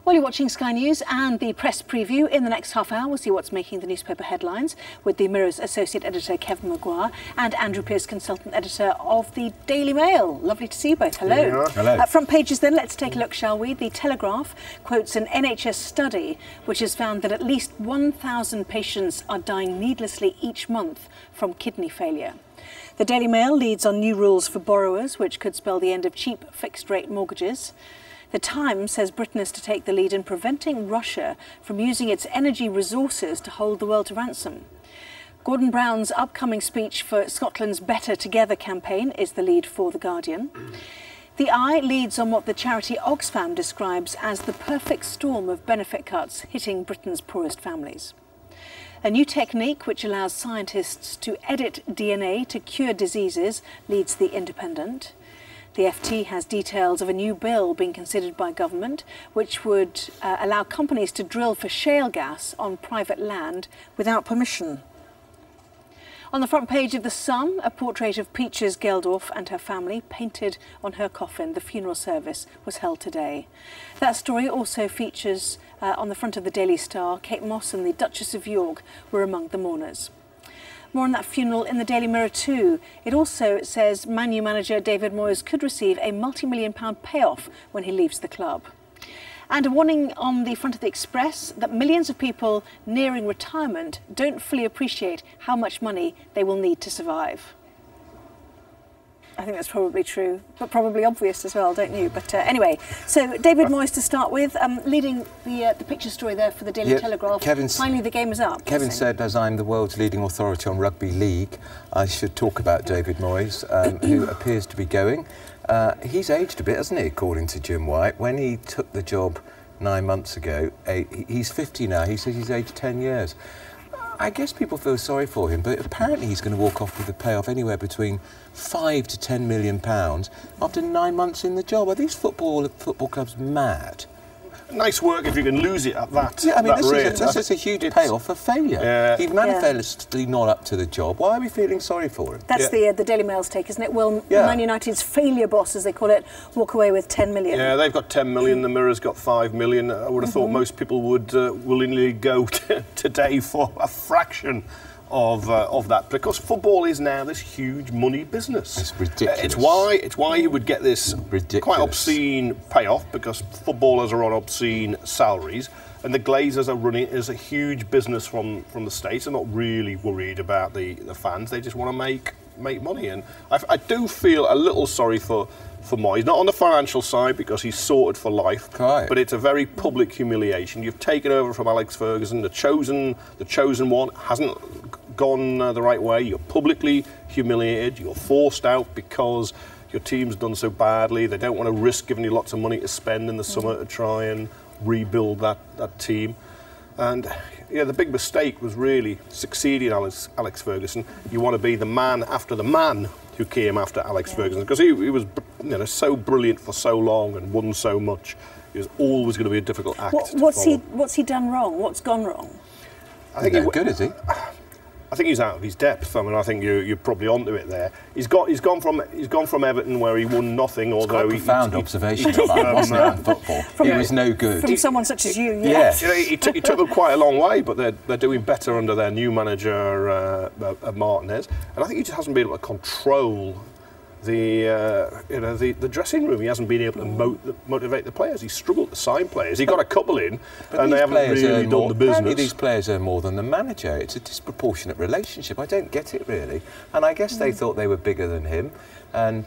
Well, you're watching Sky News and the press preview. In the next half hour, we'll see what's making the newspaper headlines with the Mirror's associate editor, Kevin Maguire, and Andrew Pearce, consultant editor of the Daily Mail. Lovely to see you both. Hello. Yeah. Hello. Front pages then, let's take a look, shall we? The Telegraph quotes an NHS study which has found that at least 1,000 patients are dying needlessly each month from kidney failure. The Daily Mail leads on new rules for borrowers, which could spell the end of cheap fixed-rate mortgages. The Times says Britain is to take the lead in preventing Russia from using its energy resources to hold the world to ransom. Gordon Brown's upcoming speech for Scotland's Better Together campaign is the lead for The Guardian. The Eye leads on what the charity Oxfam describes as the perfect storm of benefit cuts hitting Britain's poorest families. A new technique which allows scientists to edit DNA to cure diseases leads The Independent. The FT has details of a new bill being considered by government which would allow companies to drill for shale gas on private land without permission. On the front page of The Sun, a portrait of Peaches Geldof and her family painted on her coffin. The funeral service was held today. That story also features on the front of the Daily Star. Kate Moss and the Duchess of York were among the mourners. More on that funeral in the Daily Mirror too. It also says Man U manager David Moyes could receive a multi-million-pound payoff when he leaves the club. And a warning on the front of the Express that millions of people nearing retirement don't fully appreciate how much money they will need to survive. I think that's probably true, but probably obvious as well, don't you? But anyway, so David Moyes to start with, leading the picture story there for the Daily Telegraph. Finally, the game is up. Kevin said, as I'm the world's leading authority on rugby league, I should talk about David Moyes, who appears to be going. He's aged a bit, hasn't he, according to Jim White? When he took the job 9 months ago, he's 50 now. He says he's aged 10 years. I guess people feel sorry for him, but apparently he's going to walk off with a payoff anywhere between £5 to £10 million after 9 months in the job. Are these football clubs mad? Nice work if you can lose it at that. Yeah, I mean, that this is a huge payoff for failure. Yeah. He's manifestly not up to the job. Why are we feeling sorry for him? That's the Daily Mail's take, isn't it? Will Man United's failure boss, as they call it, walk away with 10 million? Yeah, they've got 10 million. The Mirror's got 5 million. I would have thought most people would willingly go today for a fraction of that, because football is now this huge money business. It's ridiculous. It's why you would get this quite obscene payoff, because footballers are on obscene salaries, and the Glazers are running as a huge business from the States. They're not really worried about the fans. They just want to make money, and I do feel a little sorry for Moyes, not on the financial side because he's sorted for life, but it's a very public humiliation. You've taken over from Alex Ferguson, the chosen one hasn't gone the right way. You're publicly humiliated. You're forced out because your team's done so badly. They don't want to risk giving you lots of money to spend in the summer to try and rebuild that team. And the big mistake was really succeeding Alex Ferguson. You want to be the man after the man who came after Alex Ferguson, because he was so brilliant for so long and won so much. It was always going to be a difficult act. What's he done wrong? What's gone wrong? I think he's good, is he? I think he's out of his depth. I mean, I think you're probably onto it there. He's gone from Everton, where he won nothing. Although he profound observation of that, wasn't it, on football? He was no good. From someone such as you, yes. He took them quite a long way, but they're doing better under their new manager, Martinez. And I think he just hasn't been able to control the dressing room. He hasn't been able to motivate the players. He's struggled to sign players. He got a couple in, and they haven't really done the business. Apparently these players earn more than the manager. It's a disproportionate relationship. I don't get it, really. And I guess they thought they were bigger than him. And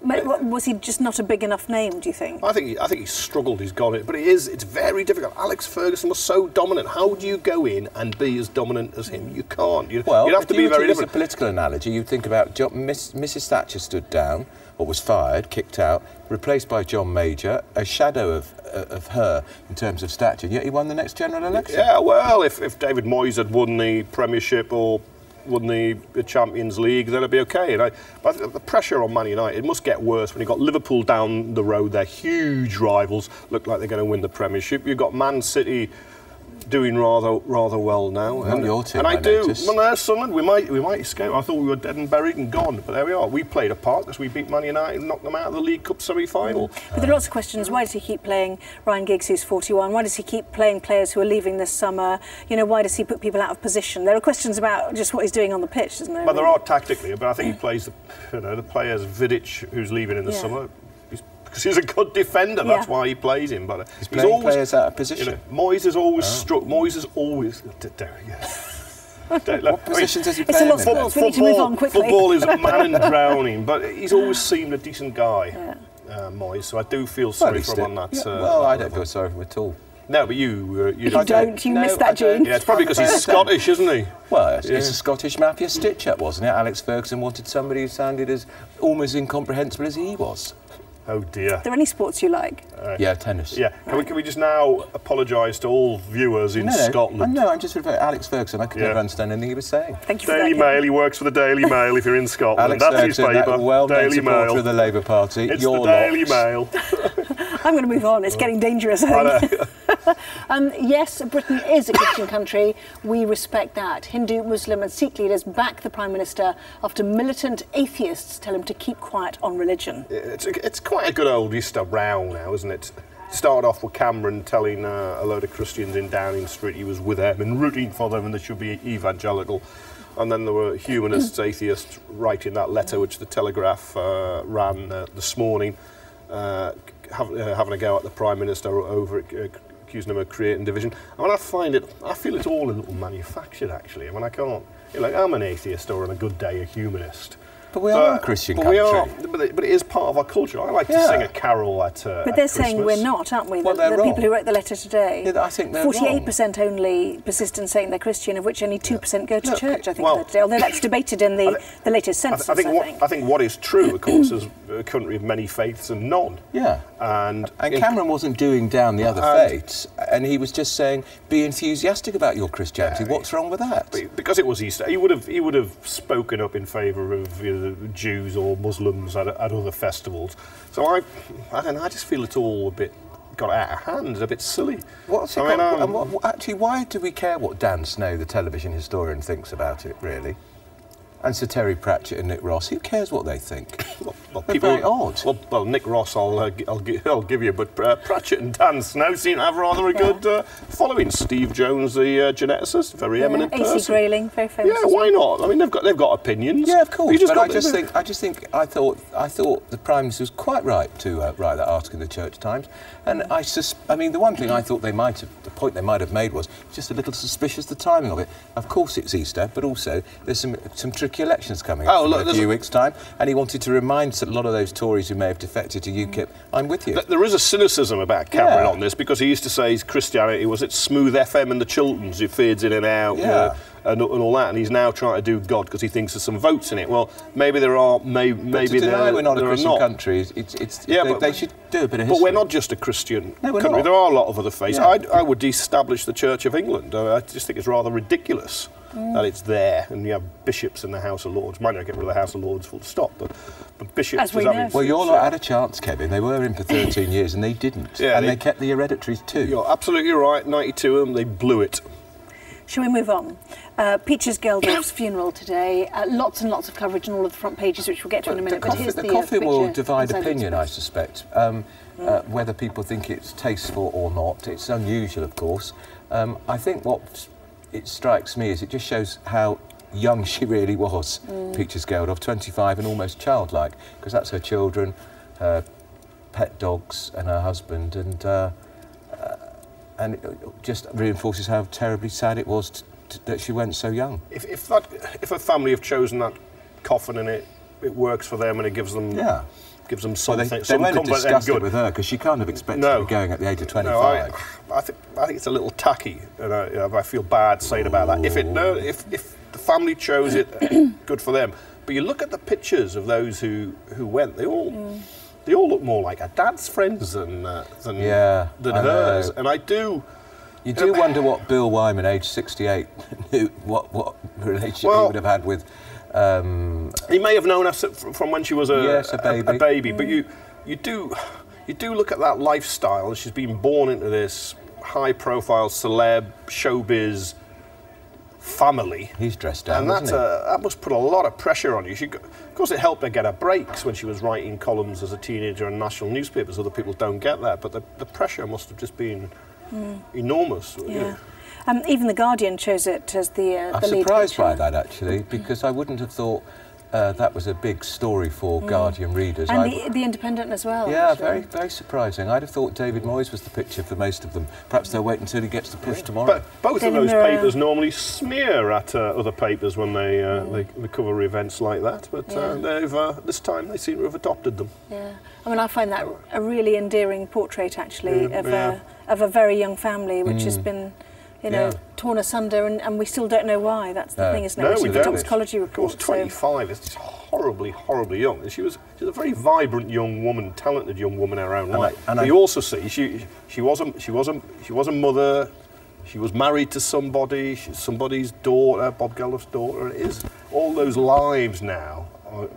was he just not a big enough name, do you think? I think he's struggled. He's got it, but it's very difficult. Alex Ferguson was so dominant. How do you go in and be as dominant as him? You can't. You'd have to be very different. As a political analogy, you'd think about Mrs. Thatcher stood down, or was fired, kicked out, replaced by John Major, a shadow of her in terms of stature. Yet he won the next general election. Yeah, well, if David Moyes had won the Premiership or won the Champions League, then it'd be okay. But the pressure on Man United must get worse when you've got Liverpool down the road. They're huge rivals, look like they're going to win the Premiership. You've got Man City doing rather well now. Not your team, and I do. noticed. Well, no, Sunderland, we might escape. I thought we were dead and buried and gone, but there we are. We played a part because we beat Man United and knocked them out of the League Cup semi-final. But there are lots of questions. Why does he keep playing Ryan Giggs, who's 41? Why does he keep playing players who are leaving this summer? You know, why does he put people out of position? There are questions about just what he's doing on the pitch, isn't there? Well, there are tactically, but I think he plays the players. Vidic, who's leaving in the summer. Because he's a good defender, that's why he plays him. But he's playing always, players out of position. You know, Moyes has always struck. Moyes has always. What position does he play? It's a lot of sports. We need to move on quickly. Football is a man and drowning, but he's always seemed a decent guy, Moyes. So I do feel sorry for him on that. Well, I don't feel sorry for him at all. No, but you don't. You missed that, Gene. Yeah, it's probably because he's Scottish, isn't he? Well, it's a Scottish mafia stitch-up, wasn't it? Alex Ferguson wanted somebody who sounded as almost incomprehensible as he was. Oh dear. Are there any sports you like? Yeah, tennis. Yeah. Can we just now apologise to all viewers in Scotland? No, I'm just referring to Alex Ferguson. I could never understand anything he was saying. Thank you for Daily that, Mail. He works for the Daily Mail. If you're in Scotland, Alex that's Ferguson, his paper. Well-known Daily Mail. supporter of the Labour Party. It's your the Daily Mail. I'm going to move on. It's getting dangerous, I think. Yes, Britain is a Christian country. We respect that. Hindu, Muslim and Sikh leaders back the Prime Minister after militant atheists tell him to keep quiet on religion. It's quite a good old row now, isn't it? Started off with Cameron telling a load of Christians in Downing Street he was with them and rooting for them and they should be evangelical. And then there were humanists, atheists writing that letter which the Telegraph ran this morning, having a go at the Prime Minister over accusing him of creating division. I mean, I feel it's all a little manufactured, actually. I mean, I can't, I'm an atheist or on a good day a humanist. But we are a Christian country. We are, but it is part of our culture. I like to sing a carol at But they're saying we're not, aren't we? Well, the people who wrote the letter today. Yeah, I think they're 48% only persist in saying they're Christian, of which only 2% go to church, I think, today. Although that's debated in the latest census, I think. I think what is true, of course, is a country of many faiths and none. Yeah. And Cameron wasn't doing down the other faiths, and he was just saying, be enthusiastic about your Christianity. What's wrong with that? Because it was Easter, he would have spoken up in favour of the Jews or Muslims at other festivals. So I don't know, I just feel it's all a bit got out of hand, a bit silly. Actually, why do we care what Dan Snow, the television historian, thinks about it, really? And Sir Terry Pratchett and Nick Ross, who cares what they think? They're very odd. Well, Nick Ross, I'll give you, but Pratchett and Dan Snow seem to have rather a good following. Steve Jones, the geneticist, very eminent person. A.C. Grayling, very famous. Yeah, why not? I mean, they've got opinions. Yeah, of course. But I thought the Prime Minister was quite right to write that article in the Church Times. And the one thing I thought the point they might have made was just a little suspicious the timing of it. Of course, it's Easter, but also there's some tricky elections coming up in a few weeks' time, and he wanted to remind a lot of those Tories who may have defected to UKIP, I'm with you. There is a cynicism about Cameron on this, because he used to say his Christianity was it's Smooth FM and the Chilterns, it fades in and out, and all that, and he's now trying to do God because he thinks there's some votes in it. Well, maybe there are, maybe we're not a Christian country. They should do a bit of history. But we're not just a Christian country. Not. There are a lot of other faiths. I would establish the Church of England. I just think it's rather ridiculous that it's there, and you have bishops in the House of Lords. Might not get rid of the House of Lords full stop, but bishops... As we know. Well, your lot had a chance, Kevin. They were in for 13 years, and they didn't. Yeah, and they kept the hereditaries too. You're absolutely right. 92 of them, they blew it. Shall we move on? Peaches Geldof's funeral today. Lots and lots of coverage on all of the front pages, which we'll get to in a minute. The coffin will divide opinion, I suspect. Whether people think it's tasteful or not. It's unusual, of course. I think what it strikes me is it just shows how young she really was, Peaches Geldof, 25 and almost childlike, because that's her children, her pet dogs and her husband, and it just reinforces how terribly sad it was that she went so young. If a family have chosen that coffin and it works for them and it gives them something. Well, they won't have discussed it with her because she can't have expected to be going at the age of 25. No, I think it's a little tacky, and I feel bad saying about that. If the family chose it, good for them. But you look at the pictures of those who went; they all look more like her dad's friends than hers. And I do. You do wonder what Bill Wyman, aged 68, knew what relationship he would have had with. He may have known us from when she was a baby. But you do look at that lifestyle. She's been born into this high-profile celeb, showbiz family. He's dressed down, and that must put a lot of pressure on you. Of course, it helped her get her breaks when she was writing columns as a teenager in national newspapers. Other people don't get that, but the pressure must have just been enormous. Yeah. Even The Guardian chose it as the I'm lead surprised picture. by that, actually, because I wouldn't have thought that was a big story for Guardian readers. And the Independent as well. Yeah, actually. very, very surprising. I'd have thought David Moyes was the picture for most of them. Perhaps they'll wait until he gets the push tomorrow. But both of those papers normally smear at other papers when they cover events like that. But they've this time they seem to have adopted them. Yeah, I mean, I find that a really endearing portrait, actually, of a very young family which has been, you know, torn asunder, and we still don't know why. That's the thing, isn't it? No, we the don't. toxicology report. Of course, 25 is just horribly, horribly young. And she was a very vibrant young woman, talented young woman in her own right. And you also see she was a mother. She was married to somebody. She's somebody's daughter, Bob Geldof's daughter. It is all those lives now are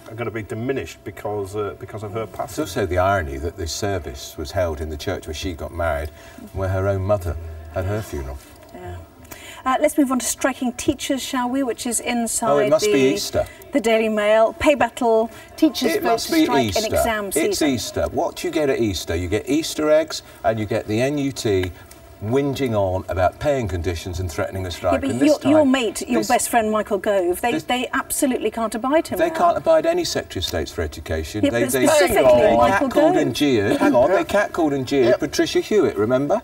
going to be diminished because of her passing. It's also the irony that this service was held in the church where she got married, where her own mother had her funeral. Yeah. Let's move on to striking teachers, shall we? Which is inside the Daily Mail. Pay battle, teachers vote to strike in exam season. It's Easter. What do you get at Easter? You get Easter eggs and you get the NUT whinging on about paying conditions and threatening a strike. Yeah, but your mate, your best friend Michael Gove, they absolutely can't abide him. They can't abide any Secretary of States for Education. Yeah, they specifically Michael catcalled Gove. and jeered. Hang on, they catcalled and jeered Patricia Hewitt. Remember?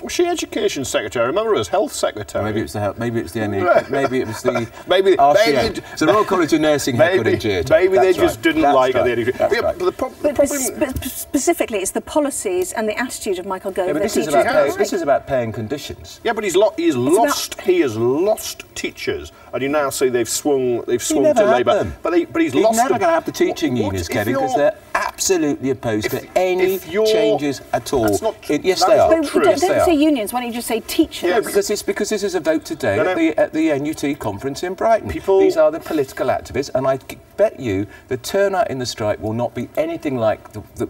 Was she Education Secretary? I remember her as Health Secretary. Maybe it's the health. Maybe it's the NE. Maybe it was the maybe RCN. So the Royal College of Nursing headquartered and jeered. Maybe they just didn't like her. But specifically, it's the policies and the attitude of Michael Gove. Yeah, but this is about paying conditions. Yeah, but he has lost teachers, and you now see they've swung to Labour. But he's lost. He's never going to have the teaching unions, Kevin, because they're absolutely opposed to any changes at all. Yes, they are. Don't say unions. Why don't you just say teachers? Yeah, because this is a vote today at the NUT conference in Brighton. These are the political activists, and I bet you the turnout in the strike will not be anything like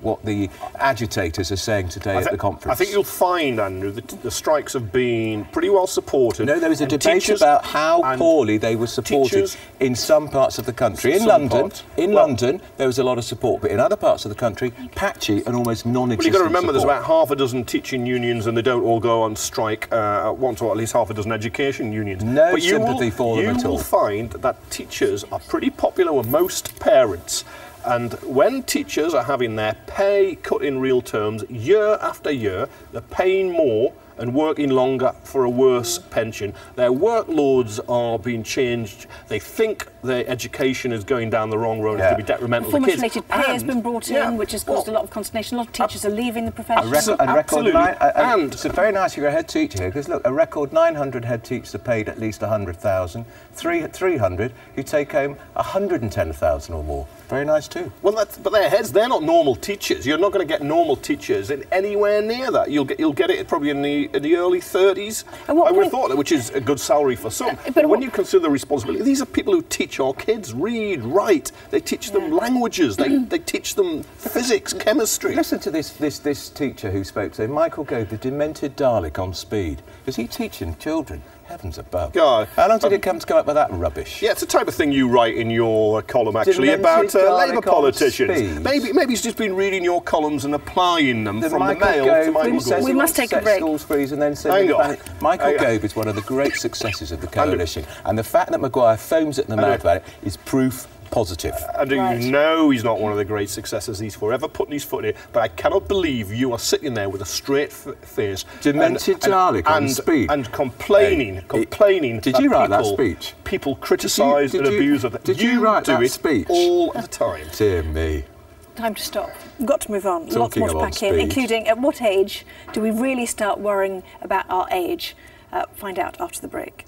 what the agitators are saying today at the conference. I think you'll find, Andrew, that the strikes have been pretty well supported. No, there was a debate about how poorly they were supported in some parts of the country. In London, there was a lot of support, but in other parts of the country, patchy and almost non-existent. Well, you've got to remember, there's about half a dozen teaching unions, and they don't all go on strike at once, or at least half a dozen education unions. No sympathy for them at all. You will find that teachers are pretty popular with most parents. And when teachers are having their pay cut in real terms year after year, they're paying more and working longer for a worse pension. Their workloads are being changed. They think their education is going down the wrong road. It's going to be detrimental to kids. Performance-related pay has been brought in, which has caused a lot of consternation. A lot of teachers are leaving the profession. It's very nice you're a head teacher here, because look, a record 900 head teachers are paid at least 100,000. 300 who take home 110,000 or more. Very nice too. Well, but they're heads. They're not normal teachers. You're not going to get normal teachers in anywhere near that. You'll get it probably in the early 30s. I would have thought that, which is a good salary for some. But when you consider the responsibility, these are people who teach our kids read, write. They teach them languages. They teach them physics, chemistry. Listen to this teacher who spoke today, Michael Gove, the demented Dalek on speed. Is he teaching children? Heavens above. God. How long did it come up with that rubbish? Yeah, it's the type of thing you write in your column, actually, about Labour politicians. Maybe he's just been reading your columns and applying them from the Mail to Michael Gove. We must take a break. Schools freeze and then Michael Gove is one of the great successes of the coalition. And the fact that Maguire foams at the mouth about it is proof positive. And you know he's not one of the great successes. He's forever putting his foot in it. But I cannot believe you are sitting there with a straight face, demented Dalek on speed, and complaining. Did you write that speech? People criticise and abuse of it. Did you write that speech all the time? Dear me. Time to stop. We've got to move on. Lots more to pack in, including at what age do we really start worrying about our age? Find out after the break.